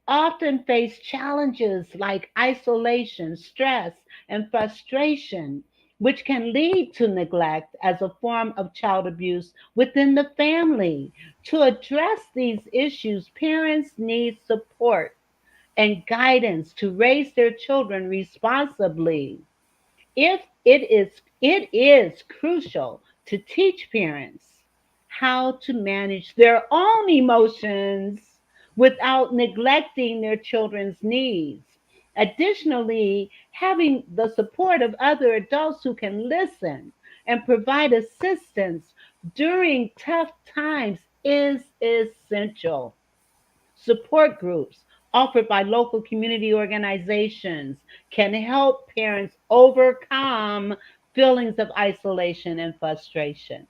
often face challenges like isolation, stress, and frustration, which can lead to neglect as a form of child abuse within the family. To address these issues, parents need support and guidance to raise their children responsibly. It is crucial to teach parents how to manage their own emotions without neglecting their children's needs. Additionally, having the support of other adults who can listen and provide assistance during tough times is essential. Support groups offered by local community organizations can help parents overcome feelings of isolation and frustration.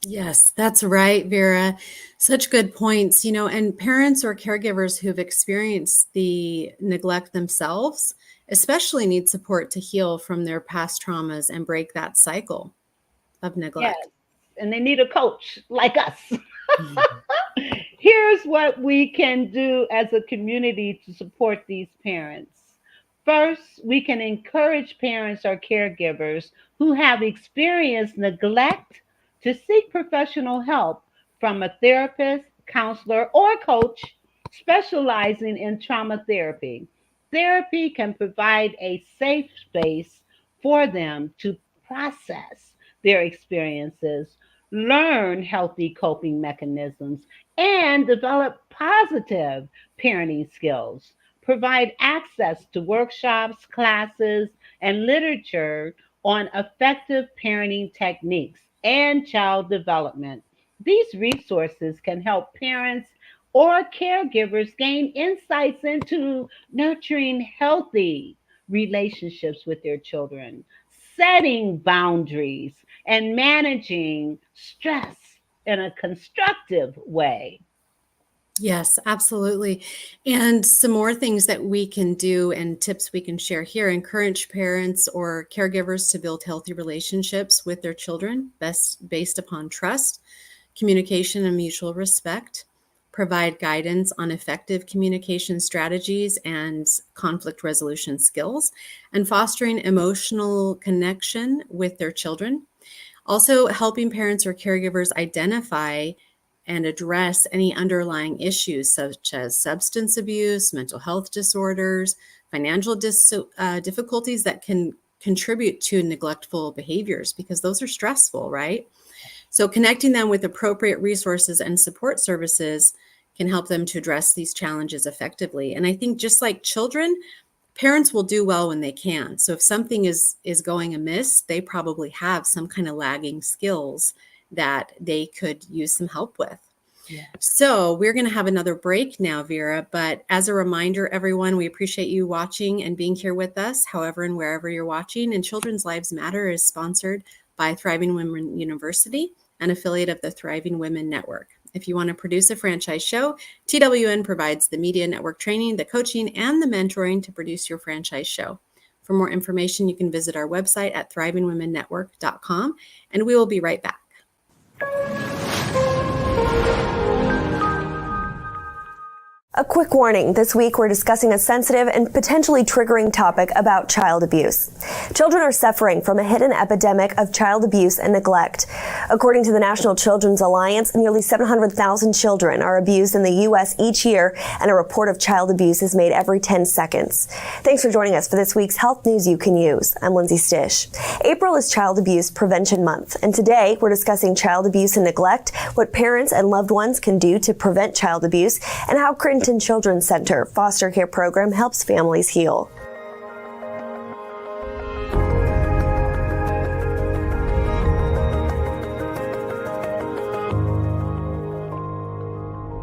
Yes, that's right, Vera. Such good points. You know, and parents or caregivers who've experienced the neglect themselves especially need support to heal from their past traumas and break that cycle of neglect. Yes, and they need a coach like us. Here's what we can do as a community to support these parents. First, we can encourage parents or caregivers who have experienced neglect to seek professional help from a therapist, counselor, or coach specializing in trauma therapy. Therapy can provide a safe space for them to process their experiences, learn healthy coping mechanisms, and develop positive parenting skills. Provide access to workshops, classes, and literature on effective parenting techniques and child development. These resources can help parents or caregivers gain insights into nurturing healthy relationships with their children, setting boundaries, and managing stress in a constructive way. Yes, absolutely. And some more things that we can do and tips we can share here: encourage parents or caregivers to build healthy relationships with their children based upon trust, communication, and mutual respect. Provide guidance on effective communication strategies and conflict resolution skills, and fostering emotional connection with their children. Also, helping parents or caregivers identify and address any underlying issues such as substance abuse, mental health disorders, financial difficulties that can contribute to neglectful behaviors, because those are stressful, right? So connecting them with appropriate resources and support services can help them to address these challenges effectively. And I think just like children, parents will do well when they can. So if something is going amiss, they probably have some kind of lagging skills that they could use some help with. Yeah. So we're going to have another break now, Vera. But as a reminder, everyone, we appreciate you watching and being here with us, however and wherever you're watching. And Children's Lives Matter is sponsored by Thriving Women University, an affiliate of the Thriving Women Network. If you want to produce a franchise show, TWN provides the media network training, the coaching, and the mentoring to produce your franchise show. For more information, you can visit our website at thrivingwomennetwork.com, and we will be right back. A quick warning. This week we're discussing a sensitive and potentially triggering topic about child abuse. Children are suffering from a hidden epidemic of child abuse and neglect. According to the National Children's Alliance, nearly 700,000 children are abused in the U.S. each year, and a report of child abuse is made every 10 seconds. Thanks for joining us for this week's Health News You Can Use. I'm Lindsay Stish. April is Child Abuse Prevention Month, and today we're discussing child abuse and neglect, what parents and loved ones can do to prevent child abuse, and how Crittenton Children's Center foster care program helps families heal.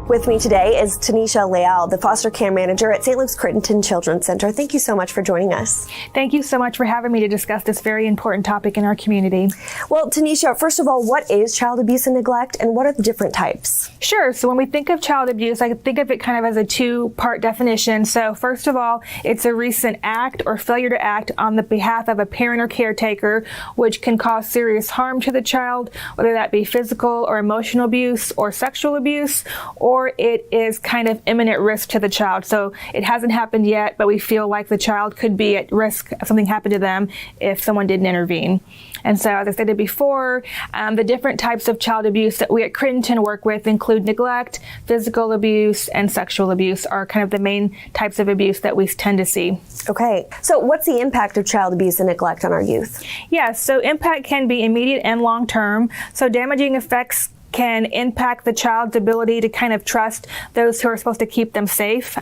With me today is Tanisha Leal, the foster care manager at St. Luke's Crittenton Children's Center. Thank you so much for joining us. Thank you so much for having me to discuss this very important topic in our community. Well, Tanisha, first of all, what is child abuse and neglect, and what are the different types? Sure. So when we think of child abuse, I think of it kind of as a two-part definition. So first of all, it's a recent act or failure to act on the behalf of a parent or caretaker, which can cause serious harm to the child, whether that be physical or emotional abuse or sexual abuse, or it is kind of imminent risk to the child. So it hasn't happened yet, but we feel like the child could be at risk of something happened to them if someone didn't intervene. And so, as I stated before, the different types of child abuse that we at Crittenton work with include neglect, physical abuse, and sexual abuse are kind of the main types of abuse that we tend to see. Okay. So what's the impact of child abuse and neglect on our youth? Yes. So impact can be immediate and long-term. So damaging effects can impact the child's ability to kind of trust those who are supposed to keep them safe.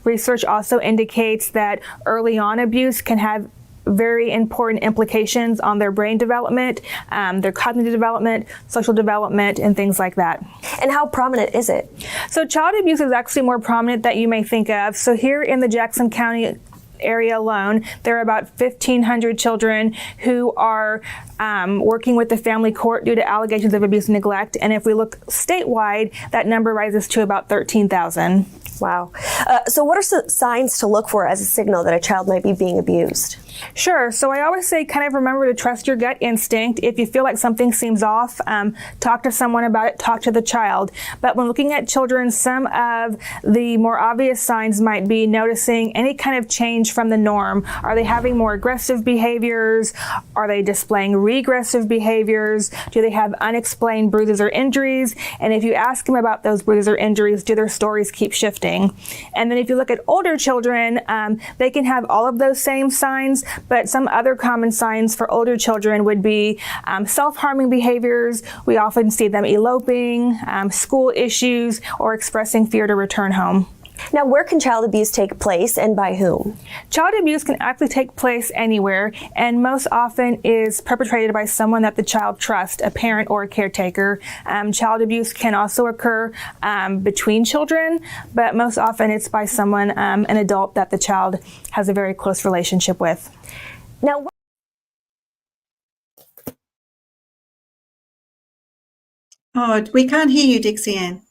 Research also indicates that early on abuse can have very important implications on their brain development, their cognitive development, social development, and things like that. And how prominent is it? So child abuse is actually more prominent than you may think of. So here in the Jackson County area alone, there are about 1,500 children who are working with the family court due to allegations of abuse and neglect. And if we look statewide, that number rises to about 13,000. Wow. So what are some signs to look for as a signal that a child might be being abused? Sure. So I always say kind of remember to trust your gut instinct. If you feel like something seems off, talk to someone about it, talk to the child. But when looking at children, some of the more obvious signs might be noticing any kind of change from the norm. Are they having more aggressive behaviors? Are they displaying regressive behaviors? Do they have unexplained bruises or injuries? And if you ask them about those bruises or injuries, do their stories keep shifting? And then if you look at older children, they can have all of those same signs, but some other common signs for older children would be self-harming behaviors. We often see them eloping, school issues, or expressing fear to return home. Now, where can child abuse take place and by whom? Child abuse can actually take place anywhere, and most often is perpetrated by someone that the child trusts, a parent or a caretaker. Child abuse can also occur between children, but most often it's by someone, an adult that the child has a very close relationship with. Now, oh, we can't hear you, Dixie Ann.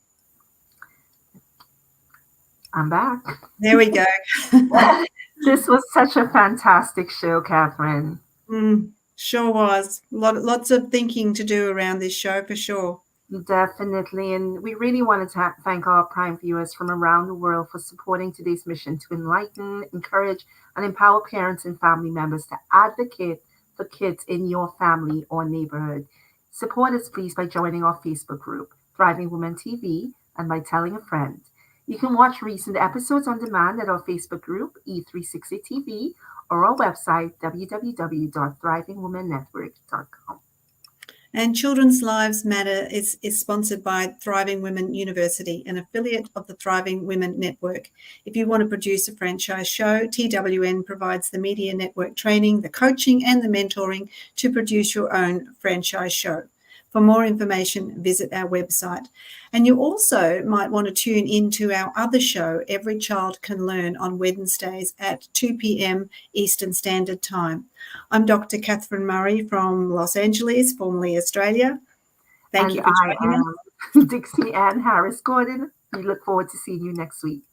I'm back. There we go. This was such a fantastic show, Catherine. Sure was. Lots of thinking to do around this show for sure. Definitely. And we really wanted to thank our Prime viewers from around the world for supporting today's mission to enlighten, encourage, and empower parents and family members to advocate for kids in your family or neighborhood. Support us, please, by joining our Facebook group, Thriving Women TV, and by telling a friend. You can watch recent episodes on demand at our Facebook group, E360 TV, or our website, www.thrivingwomennetwork.com. And Children's Lives Matter is sponsored by Thriving Women University, an affiliate of the Thriving Women Network. If you want to produce a franchise show, TWN provides the media network training, the coaching, and the mentoring to produce your own franchise show. For more information, visit our website. And you also might want to tune into our other show, Every Child Can Learn, on Wednesdays at 2 p.m. Eastern Standard Time. I'm Dr. Catherine Murray from Los Angeles, formerly Australia. Thank you for joining us. I am Dixie Ann Harris Gordon. We look forward to seeing you next week.